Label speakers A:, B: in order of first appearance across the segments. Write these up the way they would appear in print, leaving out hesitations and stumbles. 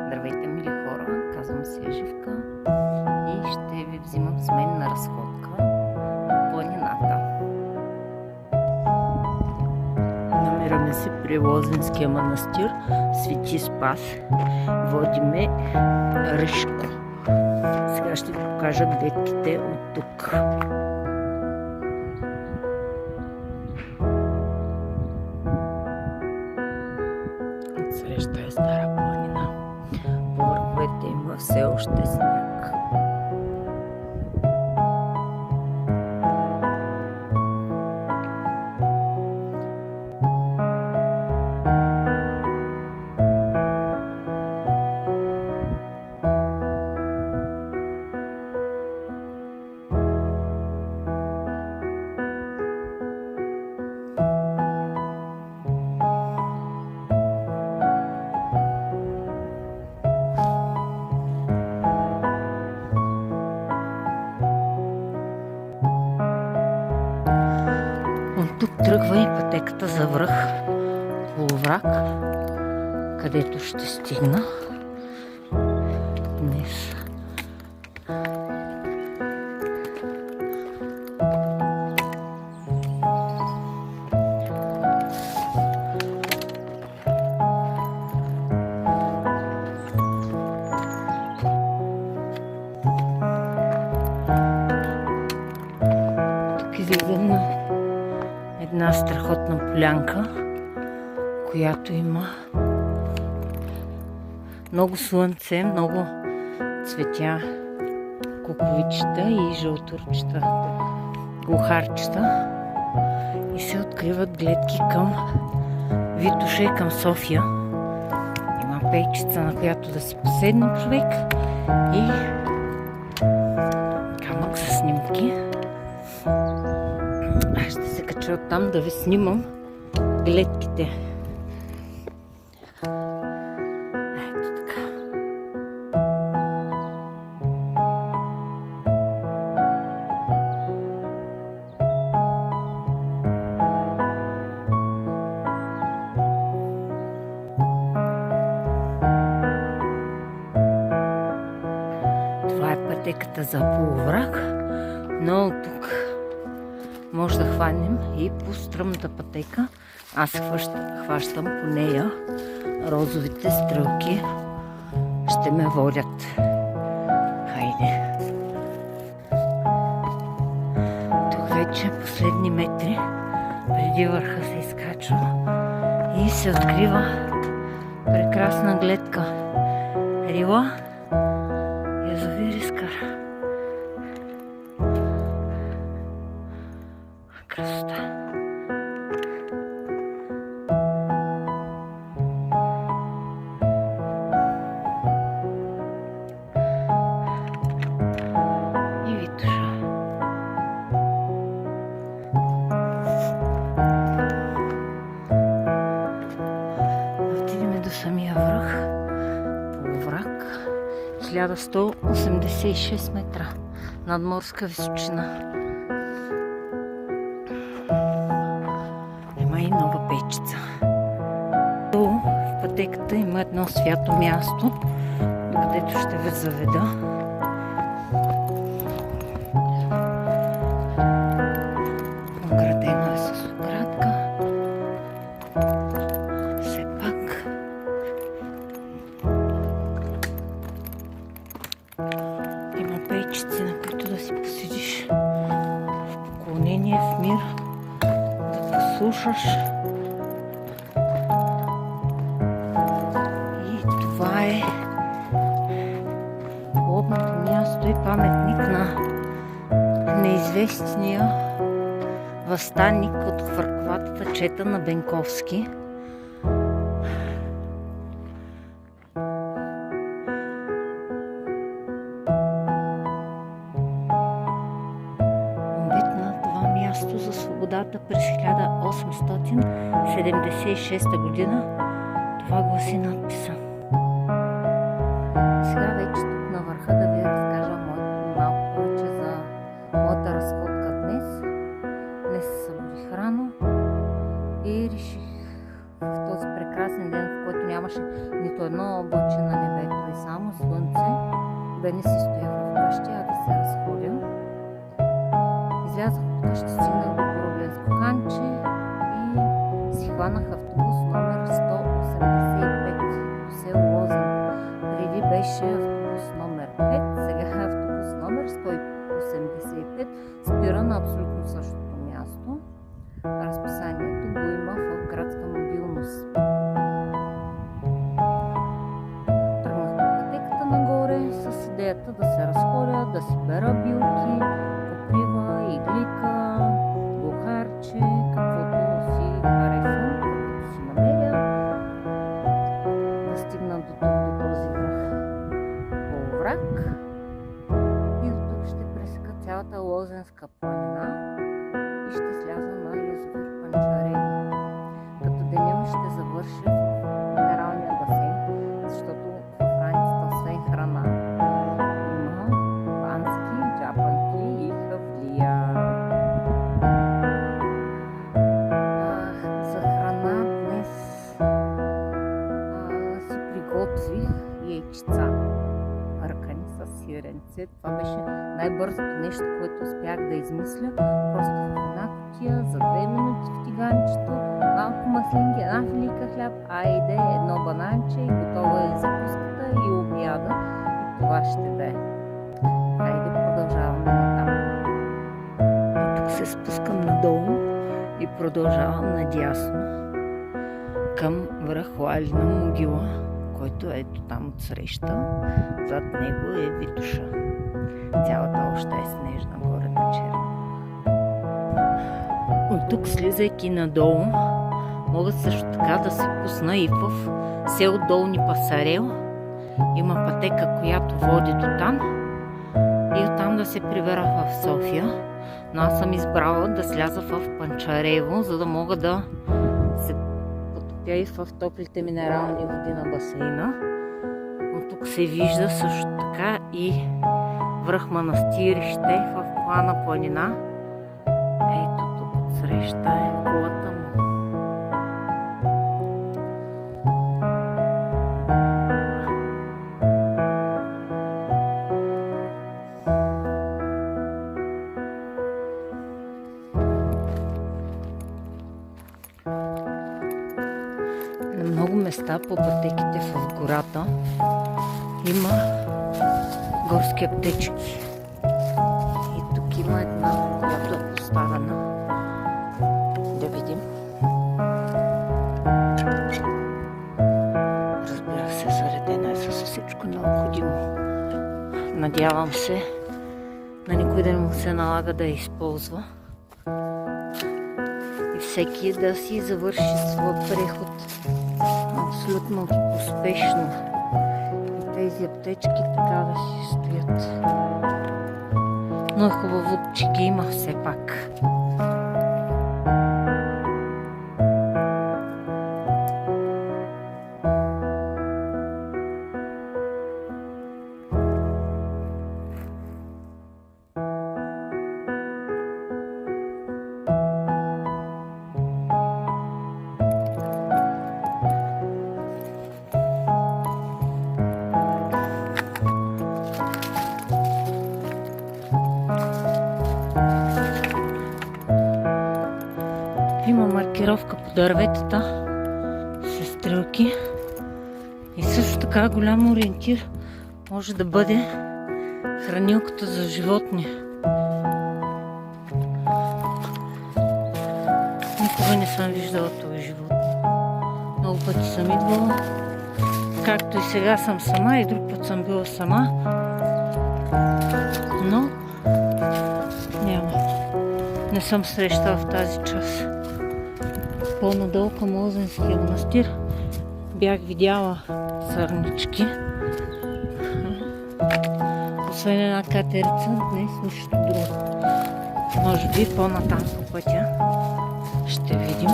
A: Здравейте, мили хора! Казвам се Живка и ще ви взимам с мен на разходка в планината. Намираме се при Лозенския манастир Свети Спас. Водиме Ришко. Сега ще ви покажа гледките от тук. Отсреща е Стара планина. По върховете има все още сняг. От тук тръгва и пътеката за връх Полуврак, където ще стигна днес. Тук излизам на една страхотна полянка, която има много слънце, много цветя, куковичета и жълтурчета, глухарчета, и се откриват гледки към Витоша и към София. Има пейчица, на която да си поседне човек, и камък за снимки. Аз ще се кача оттам да ви снимам гледките. Ето така. Това е пътеката за Полуврак, но от тук може да хванем и по стръмната пътека. Аз хващам по нея. Розовите стрелки ще ме водят. Хайде! Тук вече последни метри преди върха се изкачва и се открива прекрасна гледка. Рила, язовир Искър. Красота. И Витоша. Отидем до самия връх Полуврак, 1186 метра надморска височина. Има и нова пейчица. В пътеката има едно свято място, където ще ви заведа. Оградено е с оградка. Все пак има пейчици, на които да си поседиш в поклонение, в мир, слушаш. И това е лобното място и паметник на неизвестния въстаник от хвъркватата чета на Бенковски. За свободата през 1876 година. Това гласи надписа. Сега вече тук на върха да ви разкажа малко повече за моята разходка днес. Днес се събудих рано и реших в този прекрасен ден, в който нямаше нито едно облаче на небето, само слънце, да не си стоя в къщи, а да се разходя. Излязах от къщи, стигнах до Боровленско ханче и си хванах автобус номер 185 до село Лозен. Преди беше автобус номер 5, сега е автобус номер 185. Спира на абсолютно същото място. Разписанието го има в градска мобилност. Тръгнах по пътеката нагоре с идеята да се разходя, да си бера билки, покрива, иглика, бухарче, каквото си харесвам, каквото си намеря. Да стигна до тук, до този връх полуврак и до тук ще пресека цялата Лозенска планина и ще сляза на язовир Панчарево. Като деня ми ще завърши в минералния басейн, защото в раницата освен храна има бански, джапанки и хавлия. За храна днес си приготвих яйчица, мъркани с сиренце. Това беше най-бързото нещо, което успях да измисля. Просто в една кутия за 2 минути в тиганчето, малко маслинки, една филийка хляб, айде, едно бананче и готова е закуската и обяда. И това ще да е. Хайде, продължаваме натам. И тук се спускам надолу и продължавам надясно към връх Лалина могила, който ето там отсреща. Зад него е Витоша. Цялата още е снежна горе на черно. От тук, слизайки надолу, мога също така да се пусна и в село Долни Пасарел. Има пътека, която води до там и оттам да се прибера в София. Но аз съм избрала да сляза в Панчарево, за да мога да се потопя и в топлите минерални води на басейна. От тук се вижда също така и връх Манастирище в Плана планина. Ето тук отсреща е колата му. На много места по пътеките в гората има горски аптечки. И тук има една, която е поставена. Да видим. Разбира се, заредена е с всичко необходимо. Надявам се на никой да не му се налага да я използва. И всеки да си завърши своя преход абсолютно успешно. И тези аптечки така да си стоят. Но е хубаво, че ги има все пак. Има маркировка по дърветата с стрелки и също така голям ориентир може да бъде хранилката за животни. Никога не съм виждала това животно. Много пъти съм идвала, както и сега съм сама, и друг път съм била сама, но няма. Не съм срещала в тази част. По-надолу към Лозенския манастир бях видяла сърнички. Освен една катерица, днес нищо друго. Може би по-натам по пътя ще видим.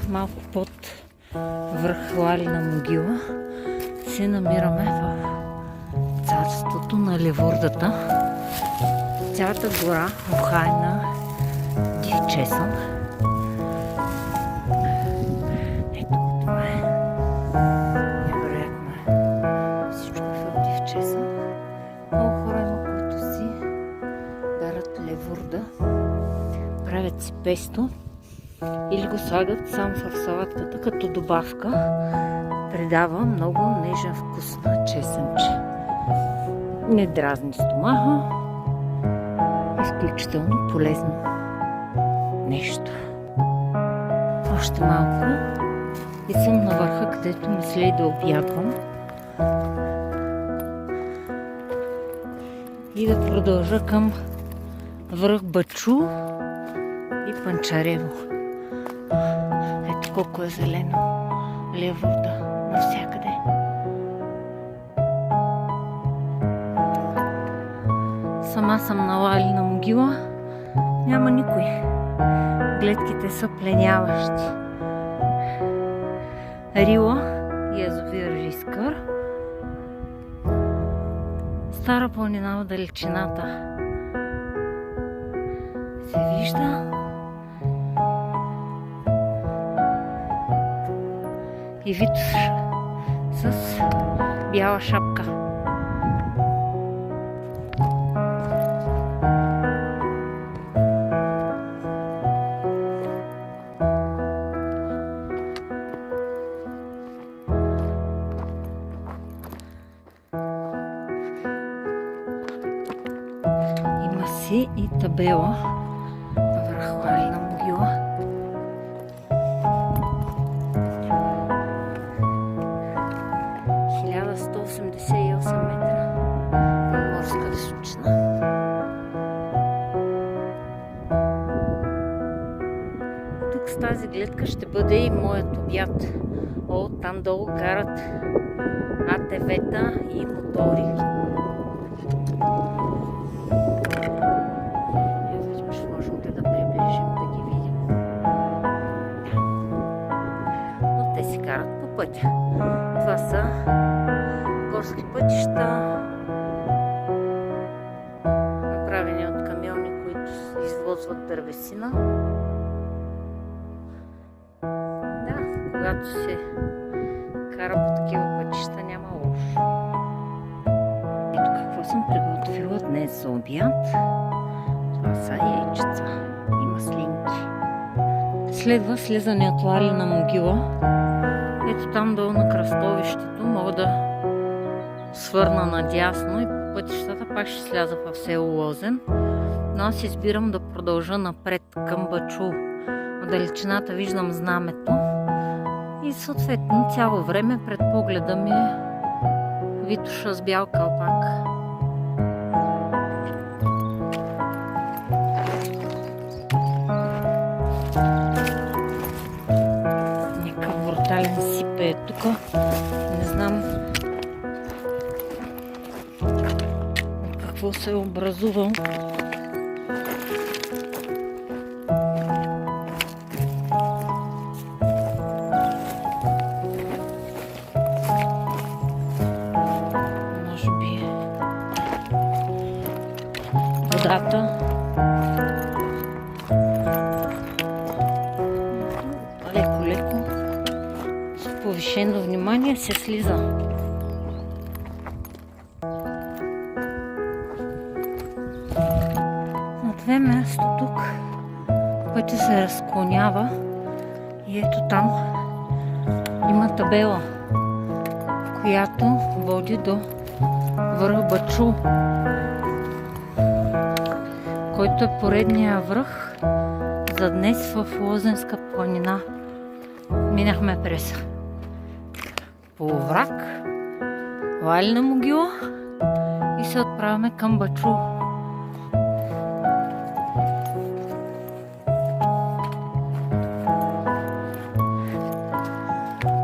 A: малко под връх Лалина могила се намираме в царството на левурдата. Цялата гора охайна див чесън. Ето това е. Невероятно е. Всичко е в див чесън. Много хора има, които си дарат левурда, правят си песто или го слагат сам в салатката като добавка. Придава много нежен вкус на чесънче. Не дразни стомаха. Изключително полезно нещо. Още малко и съм на върха, където мисля и да обядвам. И да продължа към връх Бачу и Панчарево. Ето колко е зелено левурда навсякъде. Сама съм на Лалина могила. Няма никой. Гледките са пленяващи. Рила и язовир Рискър. Стара планина в далечината се вижда. И Витош с бяла шапка. Има си и табела върху Лалина могила. Метра морска височина. Тук с тази гледка ще бъде и моят обяд. Там долу карат АТВ-та и мотори. Можем да приближим, да ги видим. Но те си карат по пътя. Това са горски пътища, направени от камиони, които извозват дървесина. Да, когато се кара по такива пътища, няма лошо. Ето какво съм приготвила днес за обяд. Това са яйчеца и маслинки. Следва слизане от Лалина могила. Ето там долу на кръстовището мога да свърна надясно и по пътищата пак ще сляза в село Лозен. Но аз избирам да продължа напред към Бачу. В далечината виждам знамето и съответно цяло време пред погледа ми е Витоша с бял калпак. Някакъв брутален сипе е тук. Не знам какво се е образувал. Може би е водата. Леко-леко с повишено внимание се слиза. На две място тук пътя се разклонява и ето там има табела, която води до връх Бачу, който е поредния връх за днес в Лозенска планина. Минахме през Полуврак, Лалина могила и се отправяме към Бачу.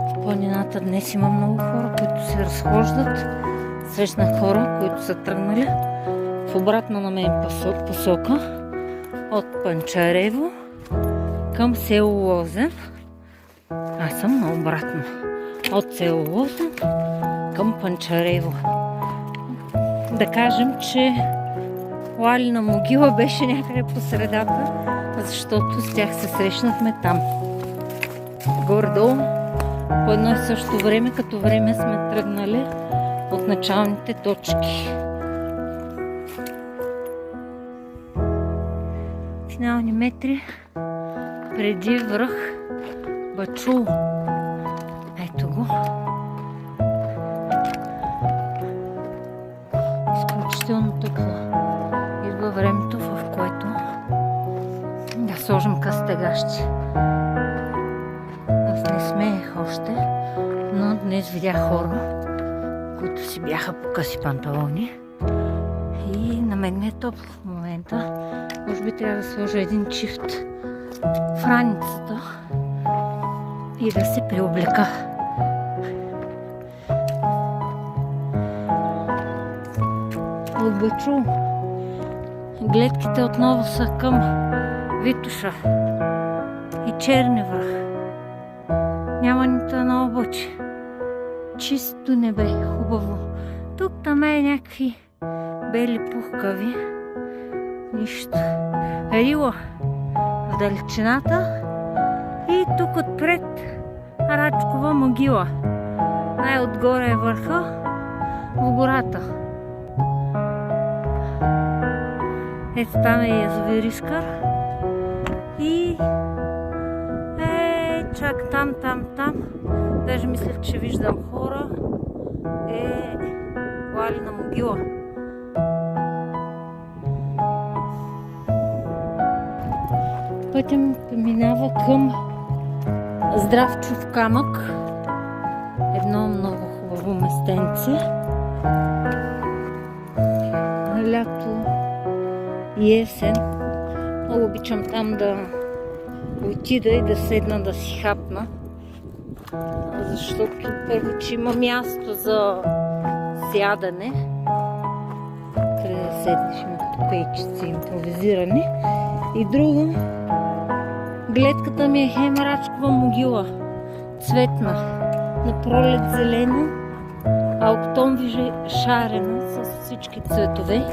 A: В планината днес има много хора, които се разхождат. Срещнах хора, които са тръгнали в обратна на мен посока от Панчарево към село Лозен. Аз съм наобратно. От село Лозен към Панчарево. Да кажем, че Лалина могила беше някъде по средата, защото с тях се срещнахме там. Горе-долу по едно и също време, като време сме тръгнали от началните точки. Финални метри преди връх Бачул. Ето го. Изключително топло. Идва времето, в което да сложим къстегащи. Аз не смеех още, но днес видях хора, които си бяха по къси панталони. И на мен ми е топло в момента. Може би трябва да сложа един чифт в раницата и да се преоблека. От Бачул гледките отново са към Витоша и Черни връх. Няма нито едно облаче. Чисто небе, хубаво. Тук там е някакви бели пухкави. Нищо. Рила в далечината и тук отпред Рачкова могила. Най-отгоре е върха в гората. Ето там е язовир Искър и чак там. Даже мислех, че виждам хора. Лалина могила. Пътя минава към Здравчов камък. Едно много хубаво местенце. На лято и есен. Много обичам там да отида и да седна да си хапна. Защото първо, че има място за сядане. Къде да седнеш, има като пейчици импровизирани. И друго, гледката ми е хем Рачкова могила. Цветна. На пролет зелена, а октомври шарена с всички цветове.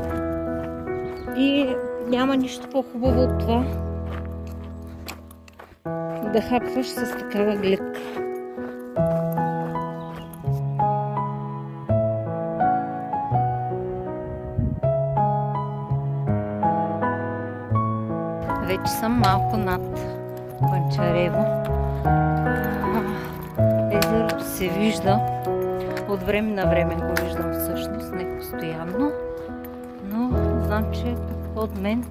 A: И няма нищо по-хубаво от това да хапваш с такава гледка. Вече съм малко над Панчарево. Езерото се вижда. От време на време го виждам всъщност, не постоянно. Но знам, че е под мен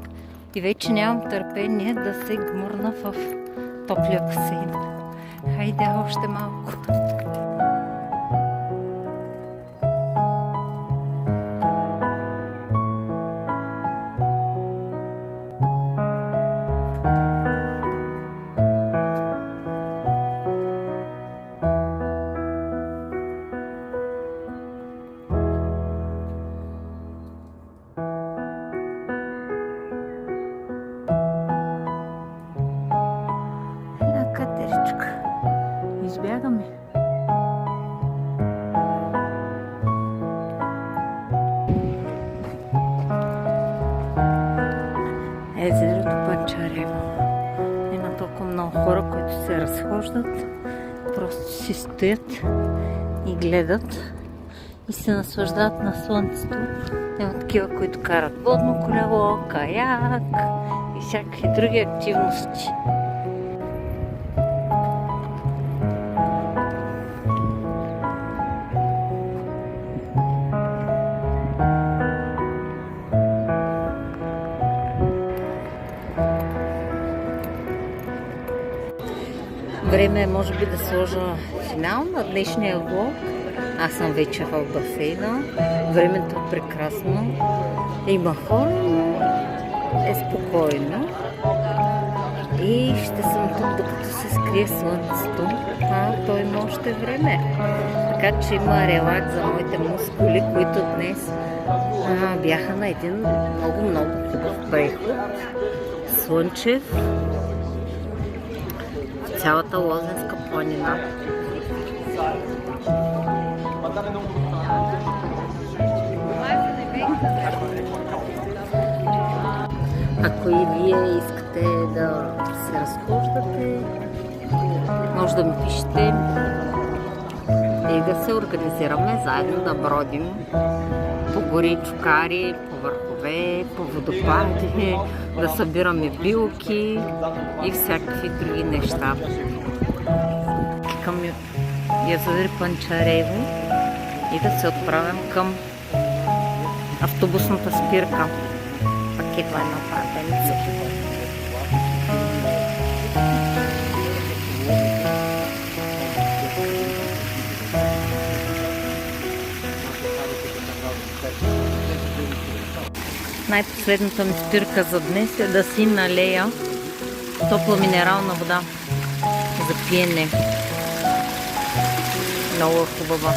A: и вече нямам търпение да се гмурна в топлия басейн. Хайде още малко. Избягаме. Езерото Панчарево. Има толкова много хора, които се разхождат, просто си стоят и гледат и се наслаждават на слънцето. Има такива, които карат водно колело, каяк и всякакви други активности. Време е може би да сложа финал на днешния влог. Аз съм вече в басейна. Времето е прекрасно. Има хора, но е спокойно. И ще съм тук, докато се скрие слънцето. То има още време. Така че има релакс за моите мускули, които днес бяха на един много хубав преход. Слънчев. цялата Лозенска планина. Ако и вие искате да се разхождате, може да ми пишете и да се организираме заедно да бродим по гори, чукари, по върхове, по водопади, да събираме билки и всякакви други неща. Към язовир Панчарево и да се отправим към автобусната спирка. Пакетва една пратеница. Най-последната ми спирка за днес е да си налея топла минерална вода за пиене. Много хубава.